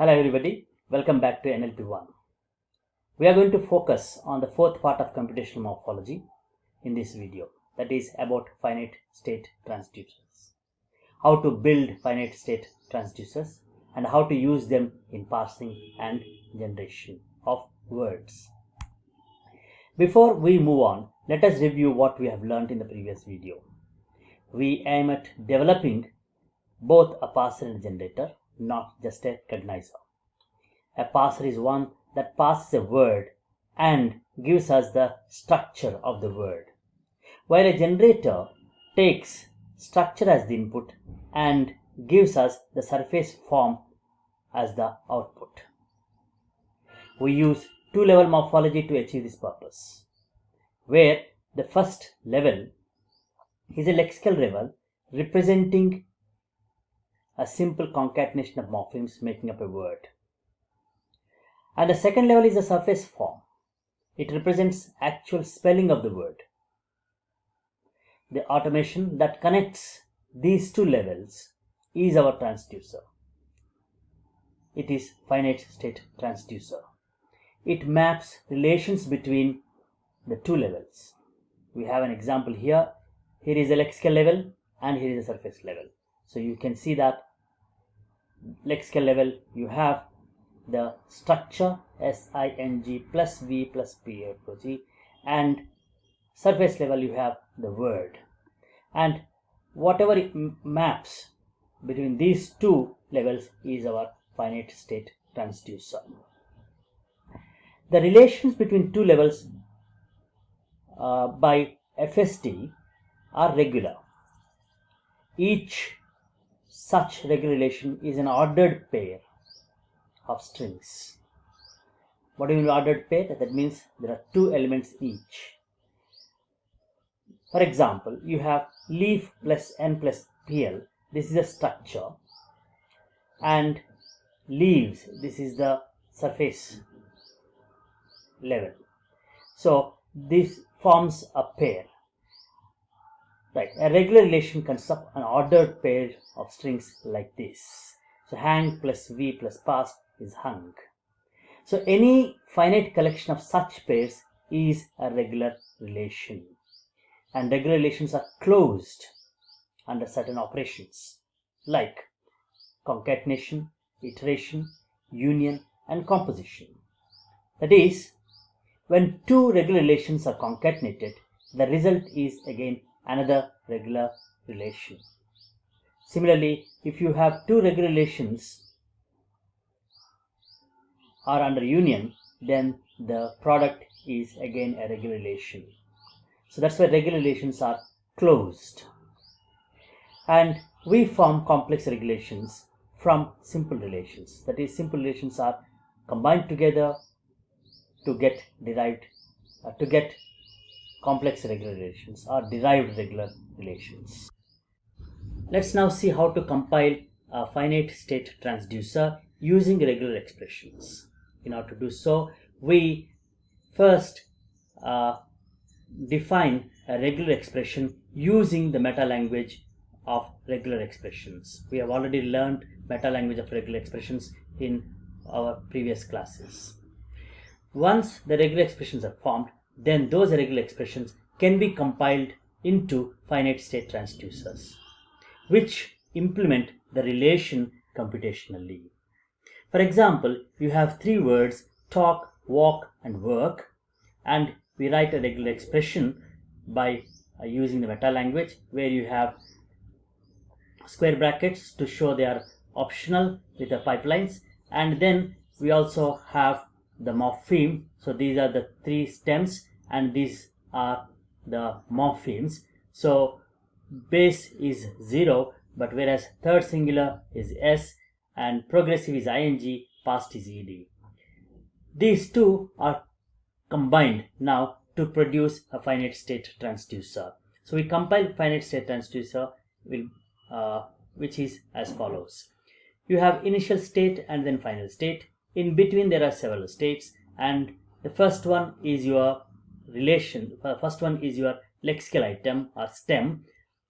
Hello everybody, welcome back to NLP1. We are going to focus on the fourth part of computational morphology in this video, that is about finite state transducers. How to build finite state transducers and how to use them in parsing and generation of words. Before we move on, let us review what we have learned in the previous video. We aim at developing both a parser and a generator, not just a cognizer. A parser is one that parses a word and gives us the structure of the word, while a generator takes structure as the input and gives us the surface form as the output. We use two-level morphology to achieve this purpose, where the first level is a lexical level representing a simple concatenation of morphemes making up a word. And the second level is the surface form. It represents actual spelling of the word. The automation that connects these two levels is our transducer. It is finite state transducer. It maps relations between the two levels. We have an example here. Here is a lexical level and here is a surface level. So you can see that lexical level you have the structure SING plus V plus PAG, and surface level you have the word, and whatever it maps between these two levels is our finite state transducer. The relations between two levels by FST are regular. Each such regular relation is an ordered pair of strings. What do you mean ordered pair? That means there are two elements each. For example, you have leaf plus n plus pl. This is a structure, and leaves, this is the surface level. So this forms a pair. Right, a regular relation consists of an ordered pair of strings like this. So hang plus v plus past is hung. So any finite collection of such pairs is a regular relation, and regular relations are closed under certain operations like concatenation, iteration, union, and composition. That is, when two regular relations are concatenated, the result is again another regular relation. Similarly, if you have two regular relations are under union, then the product is again a regular relation. So that's why regular relations are closed. And we form complex relations from simple relations. That is, simple relations are combined together to get complex regular relations or derived regular relations. Let's now see how to compile a finite state transducer using regular expressions. In order to do so, we first define a regular expression using the meta language of regular expressions. We have already learned meta language of regular expressions in our previous classes. Once the regular expressions are formed, then those regular expressions can be compiled into finite state transducers, which implement the relation computationally. For example, you have three words, talk, walk, and work, and we write a regular expression by using the meta language, where you have square brackets to show they are optional with the pipelines, and then we also have the morpheme. So these are the three stems and these are the morphemes. So base is 0, but whereas third singular is s and progressive is ing, past is ed. These two are combined now to produce a finite state transducer. So we compile finite state transducer which is as follows. You have initial state and then final state. In between there are several states, and the first one is your relation. First one is your lexical item or stem,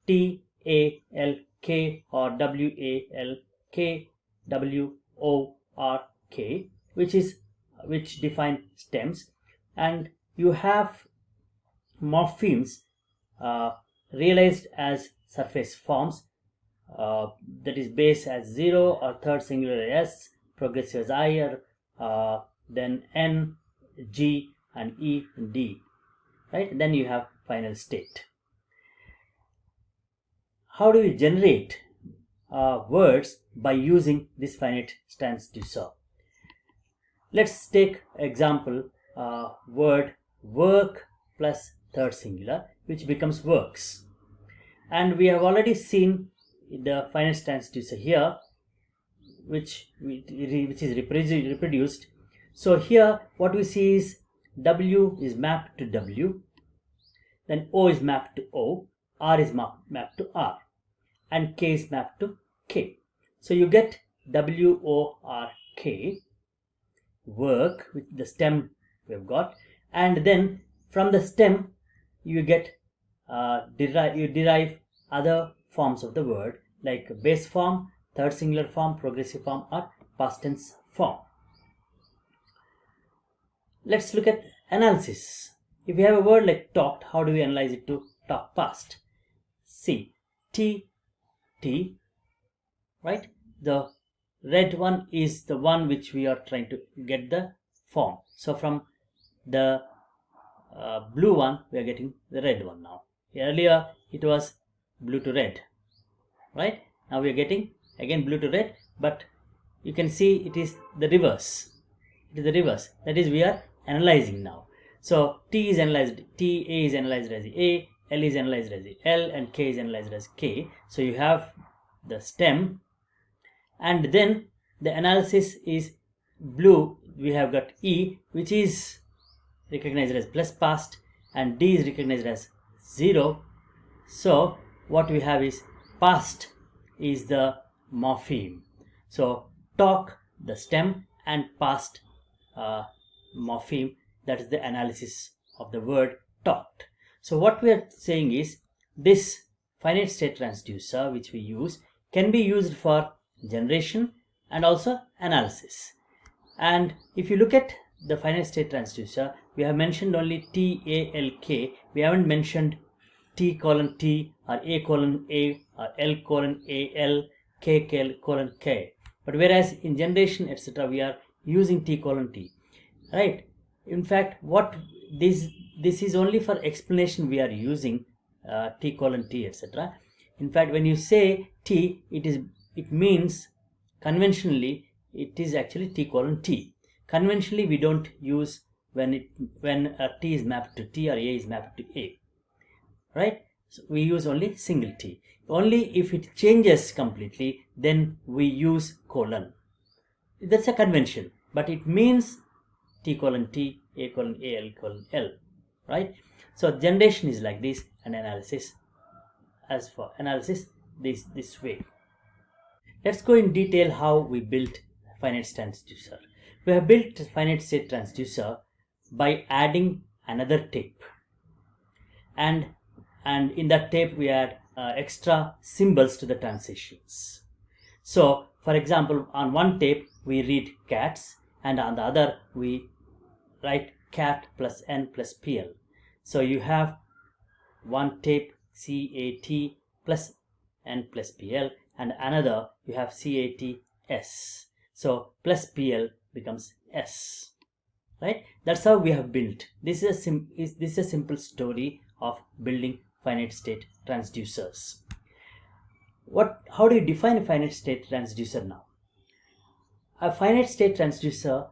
T A L K or W A L K W O R, K, which define stems, and you have morphemes realized as surface forms, that is base as 0 or third singular S, progressive as I, or then N, G, and E, and D, right? Then you have final state. How do we generate words by using this finite transducer? Let's take example word work plus third singular, which becomes works, and we have already seen the finite transducer here, which is reproduced. So here what we see is W is mapped to W, then O is mapped to O, R is mapped to R, and K is mapped to K. So you get WORK, work, with the stem we've got, and then from the stem you get you derive other forms of the word, like base form, third singular form, progressive form, or past tense form. Let's look at analysis. If we have a word like talked, how do we analyze it to talk past? See, T, right? The red one is the one which we are trying to get the form. So from the blue one, we are getting the red one now. Earlier it was blue to red, right? Now we are getting again blue to red, but you can see it is the reverse. It is the reverse. That is, we are analyzing now. So T is analyzed, T, A is analyzed as A, L is analyzed as L, and K is analyzed as K. So you have the stem, and then the analysis is blue. We have got E, which is recognized as plus past, and D is recognized as 0. So what we have is past is the morpheme. So talk, the stem, and past morpheme, that is the analysis of the word talked. So what we are saying is this finite state transducer which we use can be used for generation and also analysis. And if you look at the finite state transducer, we have mentioned only TALK. We haven't mentioned T colon T, or A colon A, or L colon AL, K colon K. But whereas in generation, etc., we are using T colon T, right? In fact, what this is only for explanation we are using T colon T, etc. In fact, when you say T, it means conventionally it is actually T colon T. Conventionally, we don't use when T is mapped to T or A is mapped to A, right? So we use only single T. Only if it changes completely, then we use colon. That's a convention, but it means T colon T, A colon A, L colon L, right? So generation is like this, and analysis, as for analysis, this way. Let's go in detail how we built finite transducer. We have built finite state transducer by adding another tape, and in that tape we add extra symbols to the transitions. So for example, on one tape we read cats, and on the other we write cat plus N plus PL. So you have one tape CAT plus N plus PL, and another you have CAT S. So plus PL becomes S, right? That's how we have built. This is a simple story of building finite state transducers. How do you define a finite state transducer now? A finite state transducer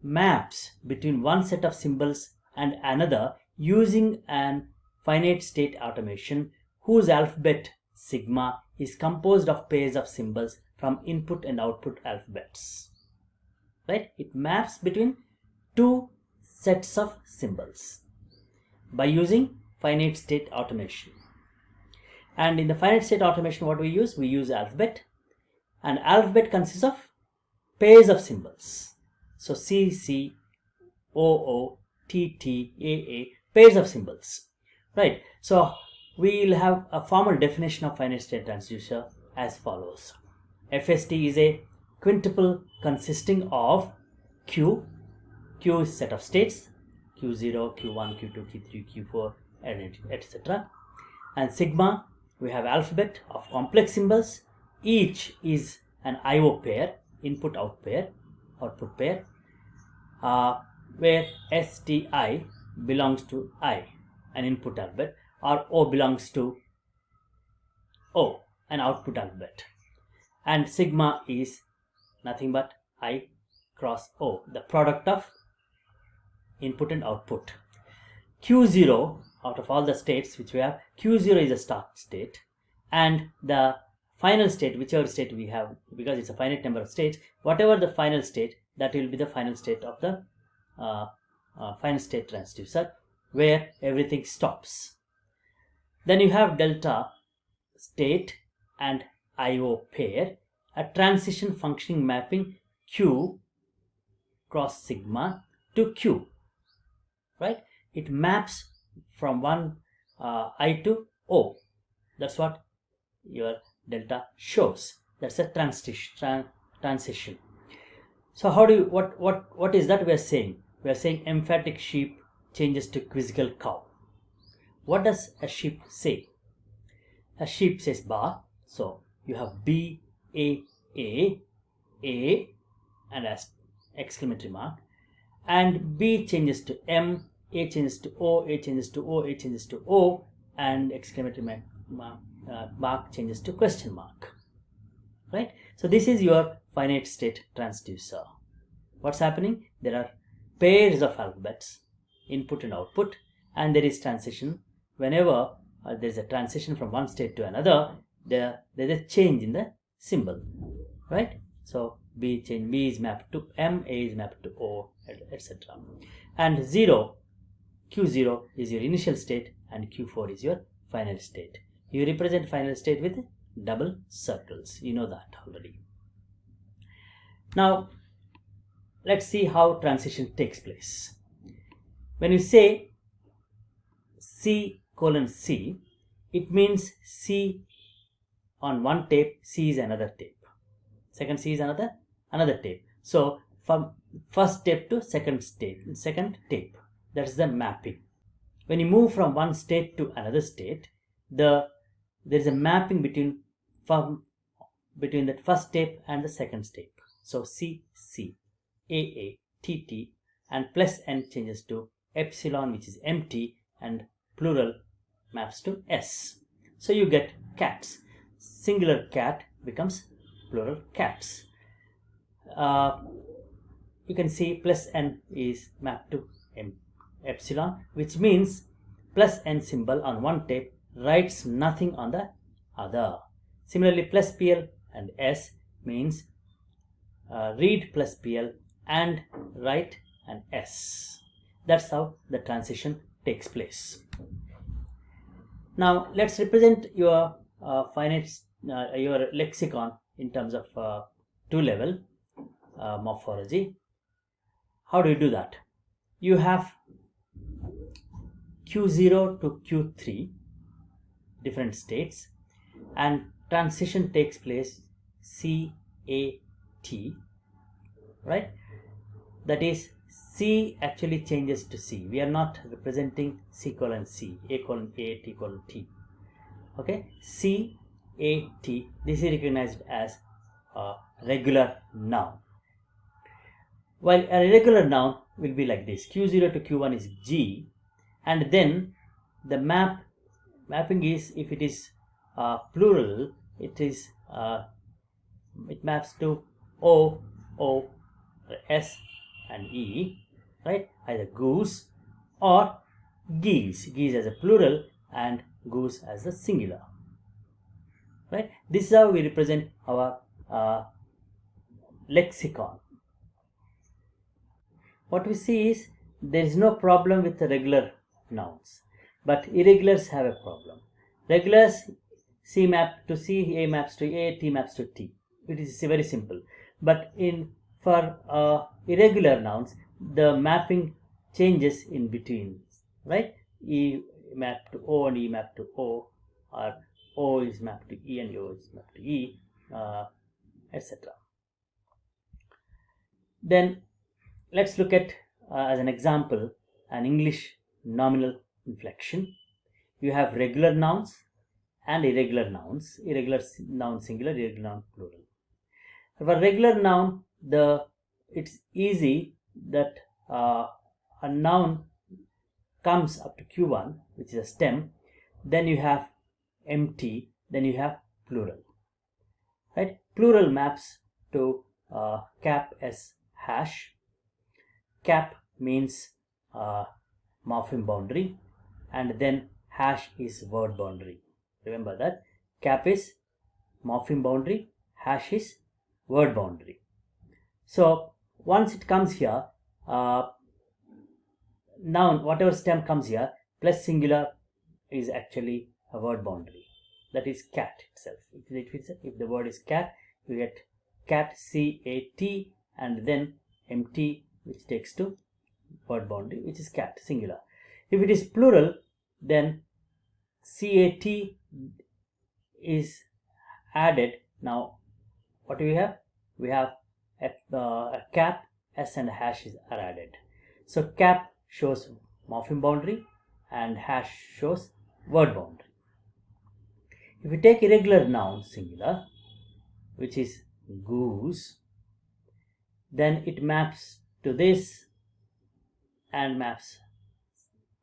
maps between one set of symbols and another using an finite state automation whose alphabet sigma is composed of pairs of symbols from input and output alphabets, right? It maps between two sets of symbols by using finite state automation. And in the finite state automation, what we use alphabet, and alphabet consists of pairs of symbols. So C, C, O, O, T, T, A, A, pairs of symbols, right? So we will have a formal definition of finite state transducer as follows. FST is a quintuple consisting of Q is set of states, Q0, Q1, Q2, Q3, Q4, and etc. And sigma, we have alphabet of complex symbols. Each is an IO pair, input-out pair, output pair, where STI belongs to I, an input alphabet, or O belongs to O, an output alphabet. And sigma is nothing but I cross O, the product of input and output. Q0, out of all the states which we have, Q0 is a start state, and the final state, whichever state we have, because it's a finite number of states, whatever the final state, that will be the final state of the final state transducer, where everything stops. Then you have delta state and IO pair, a transition functioning mapping Q cross sigma to Q, right? It maps from one I to O. That's what your delta shows. That's a transition. So how do you, what is that we are saying? We are saying emphatic sheep changes to quizzical cow. What does a sheep say? A sheep says ba, so you have B, A, and as exclamatory mark, and B changes to M, A changes to O, A changes to O, A changes to O, and exclamatory mark changes to question mark, right? So this is your finite state transducer. What's happening? There are pairs of alphabets, input and output, and there is transition. Whenever there is a transition from one state to another, there is a change in the symbol, right? So B is mapped to M, A is mapped to O, etc. And Q0 is your initial state, and Q4 is your final state. You represent final state with double circles. You know that already. Now let's see how transition takes place. When you say C:C, it means C on one tape, C is another tape. Second C is another tape. So from first tape to second tape, that is the mapping. When you move from one state to another state, there is a mapping between that first tape and the second tape. So C, AA, TT, and plus N changes to epsilon, which is empty, and plural maps to S. So you get cats. Singular cat becomes plural cats. You can see plus N is mapped to epsilon, which means plus N symbol on one tape writes nothing on the other. Similarly, plus PL and S means read plus PL and write an S. That's how the transition takes place. Now let's represent your your lexicon in terms of two-level morphology. How do you do that? You have Q0 to Q3 different states, and transition takes place CAT, right? That is, C actually changes to C. We are not representing C:C, A:A, T:T. Okay, CAT, this is recognized as a regular noun. While a irregular noun will be like this: Q0 to Q1 is G, and then the mapping is, if it is plural, it maps to O, S and E, right? Either goose or geese as a plural and goose as a singular, right? This is how we represent our lexicon. What we see is there is no problem with the regular nouns, but irregulars have a problem. Regulars, C maps to C, A maps to A, T maps to T. It is very simple. But for irregular nouns, the mapping changes in between, right? E mapped to O and E mapped to O, or O is mapped to E and O is mapped to E, etc. Then let's look at as an example an English nominal inflection. You have regular nouns and irregular nouns, irregular noun singular, irregular noun plural. For regular noun, it's easy that a noun comes up to Q1, which is a stem, then you have empty, then you have plural. Right? Plural maps to cap as hash. Cap means morpheme boundary, and then hash is word boundary. Remember that cap is morpheme boundary, hash is word boundary. So once it comes here, noun, whatever stem comes here, plus singular is actually a word boundary. That is cat itself. If the word is cat, you get cat, C-A-T, and then empty, which takes to word boundary, which is cat, singular. If it is plural, then C-A-T is added. Now, what do we have? We have a cap, S and hash are added. So cap shows morpheme boundary and hash shows word boundary. If we take irregular noun singular, which is goose, then it maps to this and maps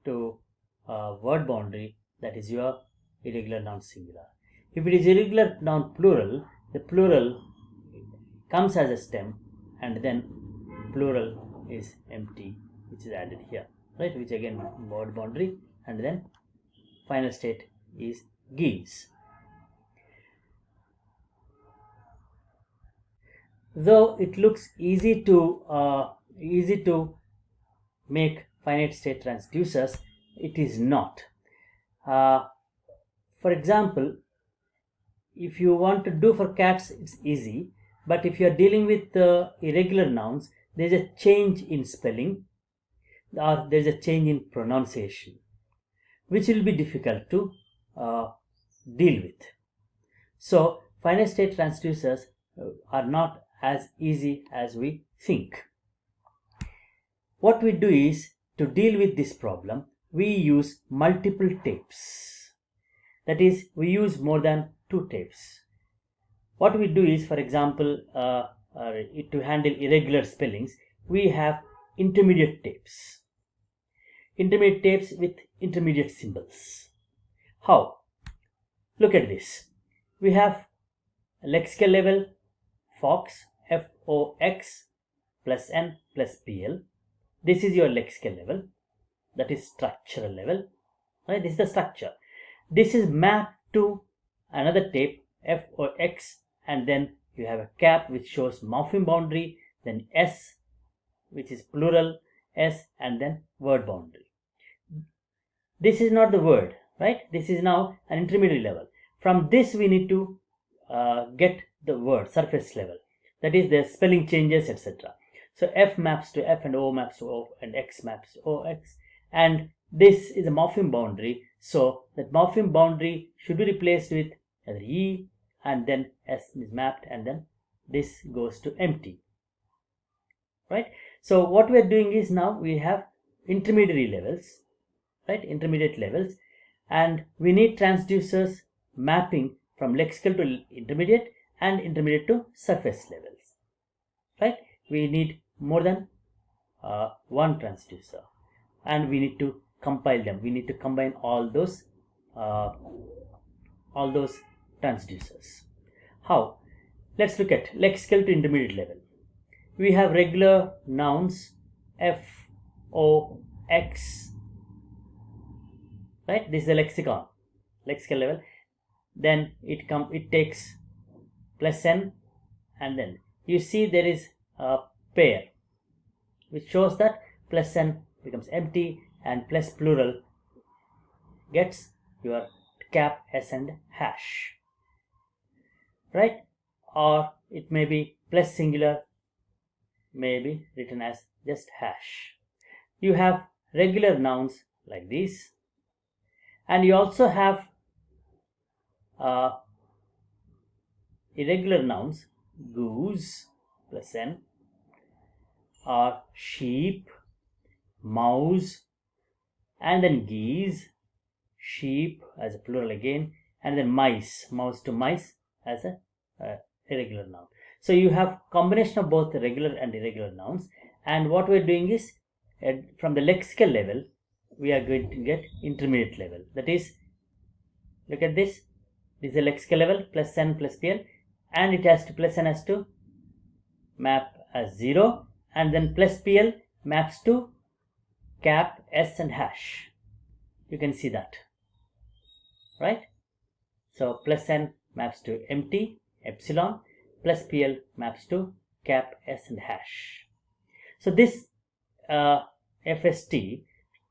to word boundary, that is your irregular noun singular. If it is irregular noun plural, the plural comes as a stem and then plural is empty, which is added here, right, which again word boundary, and then final state is geese. Though it looks easy to make finite state transducers, it is not. For example, if you want to do for cats, it's easy, but if you are dealing with irregular nouns, there is a change in spelling or there is a change in pronunciation, which will be difficult to deal with. So finite state transducers are not as easy as we think. What we do is, to deal with this problem, we use multiple tapes. That is, we use more than 2 tapes. What we do is, for example, to handle irregular spellings, we have intermediate tapes. Intermediate tapes with intermediate symbols. How? Look at this. We have lexical level Fox, F-O-X plus N plus P-L. This is your lexical level. That is structural level. Right? This is the structure. This is mapped to another tape, F-O-X, and then you have a cap which shows morpheme boundary, then S, which is plural, S, and then word boundary. This is not the word, right? This is now an intermediate level. From this we need to get the word, surface level. That is the spelling changes, etc. So F maps to F and O maps to O and X maps to OX. And this is a morpheme boundary. So that morpheme boundary should be replaced with either E, and then S is mapped, and then this goes to empty. Right? So what we are doing is, now we have intermediary levels, right? Intermediate levels, and we need transducers mapping from lexical to intermediate and intermediate to surface levels. Right? We need more than one transducer, and we need to compile them. We need to combine all those transducers. How? Let's look at lexical to intermediate level. We have regular nouns F, O, X. Right? This is the lexicon, lexical level. Then it takes plus N, and then you see there is a pair which shows that plus N becomes empty and plus plural gets your cap, S and hash. Right? Or it may be plus singular, may be written as just hash. You have regular nouns like these, and you also have irregular nouns, goose plus N, or sheep, mouse, and then geese, sheep as a plural again, and then mice, mouse to mice as a irregular noun. So you have combination of both regular and irregular nouns, and what we're doing is from the lexical level we are going to get intermediate level. That is, look at this. This is a lexical level, plus n plus pl, and it has to plus n has to map as 0, and then plus pl maps to cap, s, and hash. You can see that, right? So plus n maps to empty, epsilon, plus pl maps to cap, s, and hash. So this FST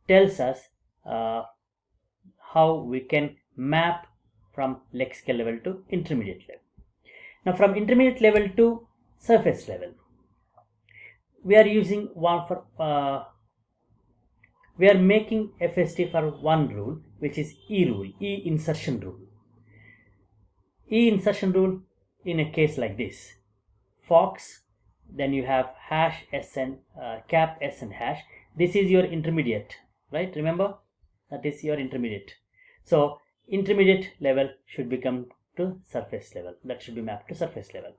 tells us how we can map from lexical level to intermediate level. Now from intermediate level to surface level, we are using one for we are making FST for one rule, which is E rule, E insertion rule. E insertion rule in a case like this: fox, then you have hash sn, cap s and hash. This is your intermediate, right? Remember, that is your intermediate. So intermediate level should become to surface level. That should be mapped to surface level,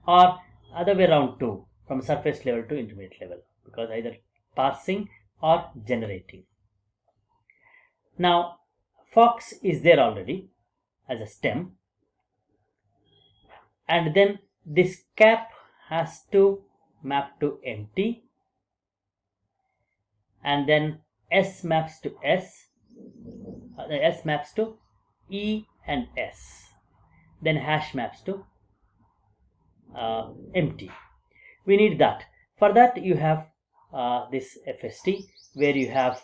or other way around too, from surface level to intermediate level, because either parsing or generating. Now fox is there already as a stem, and then this cap has to map to empty, and then s maps to s, s maps to e and s, then hash maps to empty. We need that. For that you have this FST, where you have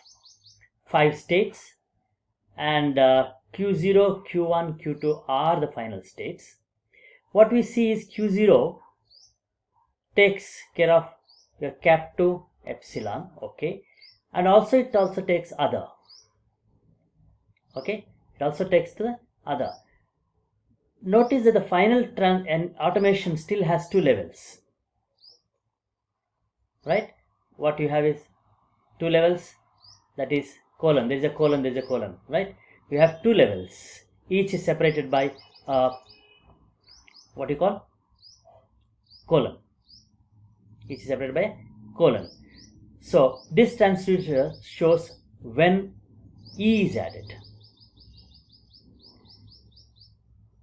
5 states, and Q0, Q1, Q2 are the final states. What we see is Q0 takes care of your cap to epsilon, okay, and also it also takes other, okay, it also takes the other. Notice that the final and automation still has 2 levels, right? What you have is 2 levels, that is colon, there is a colon, there is a colon, right? You have 2 levels, each is separated by what you call colon, each is separated by colon. So this transducer shows when E is added,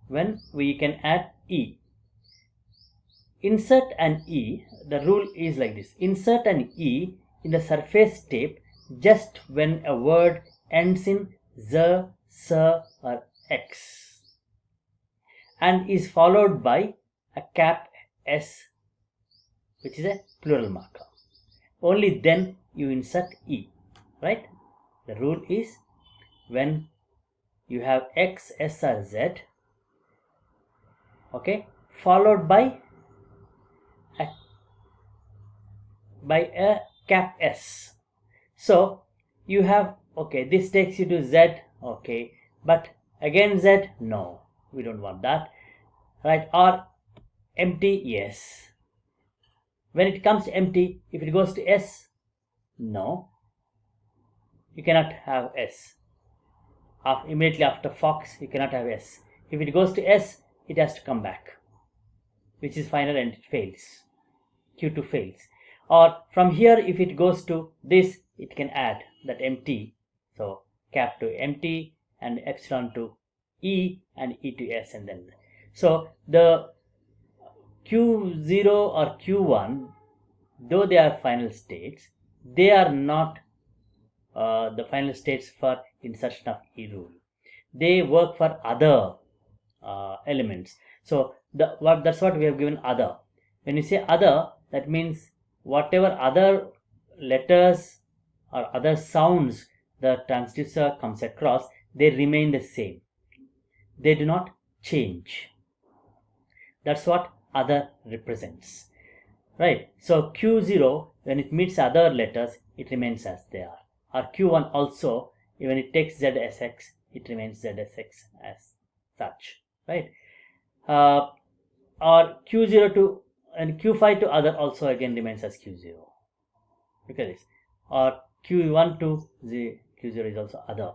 when we can add E. Insert an E, the rule is like this: insert an E in the surface tape just when a word ends in z, s, or x, and is followed by a cap s, which is a plural marker. Only then you insert E, right? The rule is when you have x, s, or z, okay, followed by a cap s. So you have, okay, this takes you to z, okay, but again z, no, we don't want that, right? Or empty, yes. When it comes to empty, if it goes to s, no, you cannot have s. Immediately after fox, you cannot have s. If it goes to s, it has to come back, which is final, and it fails. Q2 fails. Or from here, if it goes to this, it can add that empty. So cap to empty, and epsilon to E, and E to S, and then. So the Q0 or Q1, though they are final states, they are not the final states for insertion of E rule. They work for other elements. So that's what we have given other. When you say other, that means whatever other letters or other sounds the transducer comes across, they remain the same. They do not change. That's what other represents, right? So Q0, when it meets other letters, it remains as they are. Or Q1 also, when it takes Z as X, it remains Z as X as such, right? Or Q0 to and Q5 to other also again remains as Q0. Look at this. Or Q1 to Q0 is also other.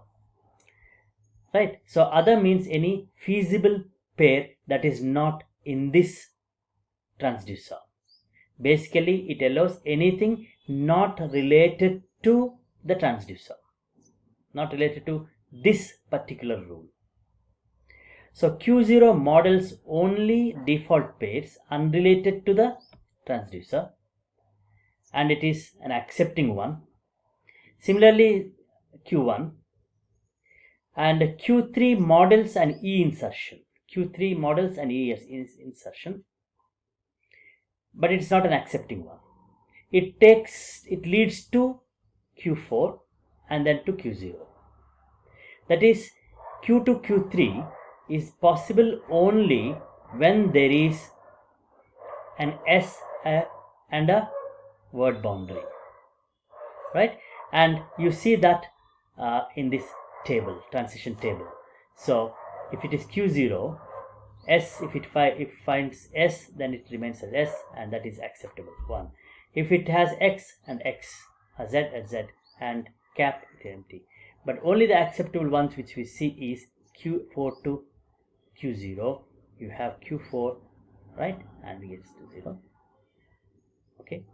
Right? So other means any feasible pair that is not in this transducer. Basically, it allows anything not related to the transducer, not related to this particular rule. So Q0 models only default pairs unrelated to the transducer, and it is an accepting one. Similarly, Q1 and Q3 models an E insertion. Q3 models an E insertion, but it's not an accepting one. It leads to Q4 and then to Q0. That is, Q to Q3 is possible only when there is an S and a word boundary, right? And you see that in this table, transition table. So if it is Q0, S, if it finds S, then it remains as S, and that is acceptable one. If it has X and X, a Z and Z, and cap, it is empty. But only the acceptable ones which we see is Q4 to Q0. You have Q4, right, and it gets to 0. Okay,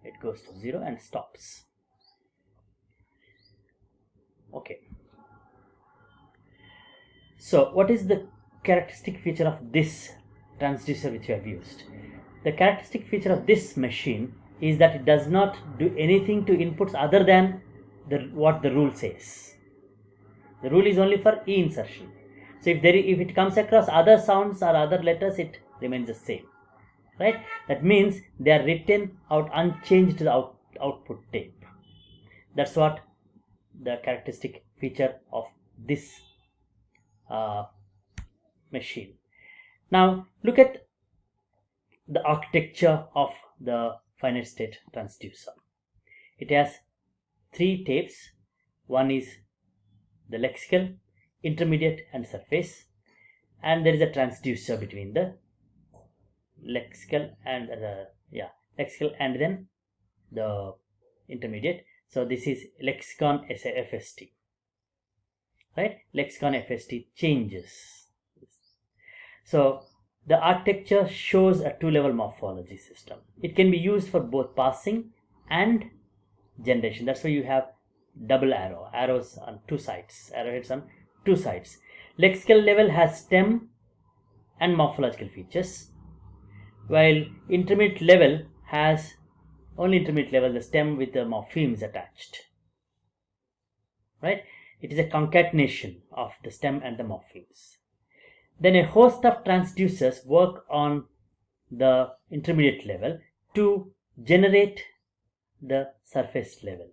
it goes to 0 and stops. Okay. So what is the characteristic feature of this transducer which you have used? The characteristic feature of this machine is that it does not do anything to inputs other than what the rule says. The rule is only for E insertion. So if it comes across other sounds or other letters, it remains the same, right? That means they are written out unchanged to the output tape. That's what the characteristic feature of this machine. Now look at the architecture of the finite state transducer. It has 3 tapes. One is the lexical, intermediate, and surface, and there is a transducer between the lexical and lexical and then the intermediate. So this is lexicon FST, right? Lexicon FST changes. So the architecture shows a 2-level morphology system. It can be used for both passing and generation. That's why you have double arrows on 2 sides, arrowheads on 2 sides. Lexical level has stem and morphological features, while intermediate level has only intermediate level, the stem with the morphemes attached, right? It is a concatenation of the stem and the morphemes. Then a host of transducers work on the intermediate level to generate the surface level.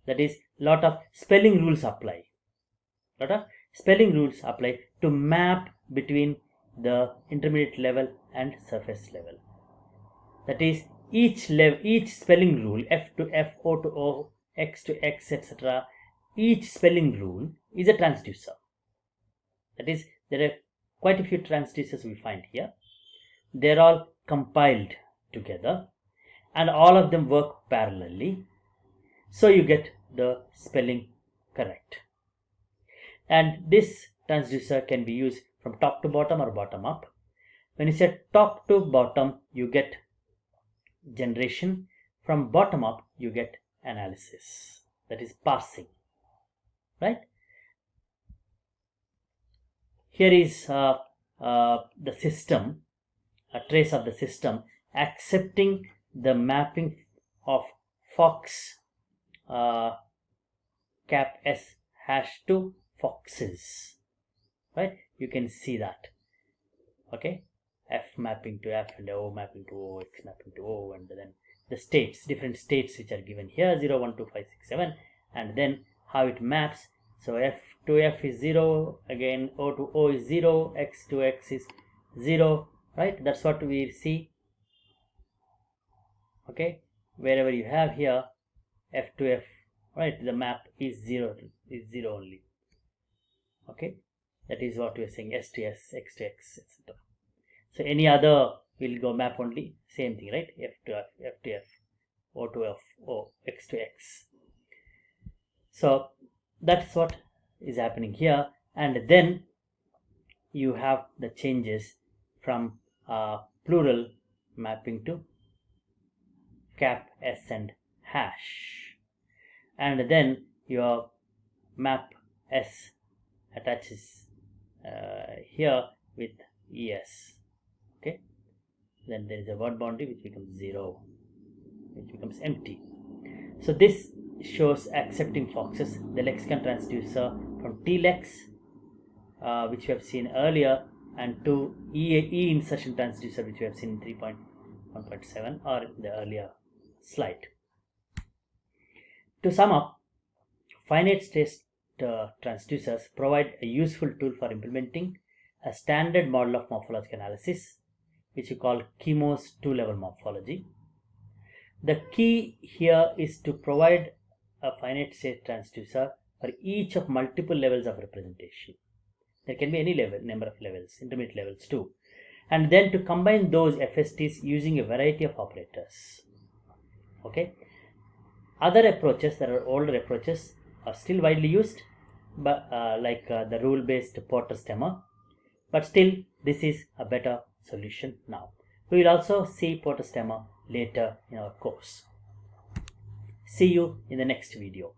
That is, lot of spelling rules apply. To map between the intermediate level and surface level. That is, each spelling rule, F to F, O to O, X to X, etc., each spelling rule is a transducer. That is, there are quite a few transducers we find here. They're all compiled together and all of them work parallelly, so you get the spelling correct. And this transducer can be used from top to bottom or bottom up. When you say top to bottom, you get generation. From bottom up, you get analysis, that is parsing, right? Here is the system, a trace of the system accepting the mapping of Fox cap S hash to Foxes, right? You can see that. Okay, F mapping to F and O mapping to O, X mapping to O, and then the states, different states which are given here, 0, 1, 2, 5, 6, 7, and then how it maps. So F to F is 0, again O to O is 0, X to X is 0, right? That's what we see. Okay, wherever you have here F to F, right, the map is 0 only. Okay, that is what we are saying, S to S, X to X, etc. So any other will go map only, same thing, right? F to F, F to F, O to F, O, X to X. So that's what is happening here. And then you have the changes from plural mapping to cap S and hash. And then your map S attaches here with ES. Okay, then there is a word boundary which becomes 0, which becomes empty. So this shows accepting foxes, the lexicon transducer from TLEX, which we have seen earlier, and to E insertion transducer, which we have seen in 3.1.7 or in the earlier slide. To sum up, finite state transducers provide a useful tool for implementing a standard model of morphological analysis, which we call Chemo's two-level morphology. The key here is to provide a finite state transducer for each of multiple levels of representation. There can be any level, number of levels, intermediate levels too, and then to combine those FSTs using a variety of operators. Okay. Other approaches, there are older approaches, are still widely used, but like the rule-based Porter-Stemmer, but still this is a better solution now. We will also see Porter-Stemmer later in our course. See you in the next video.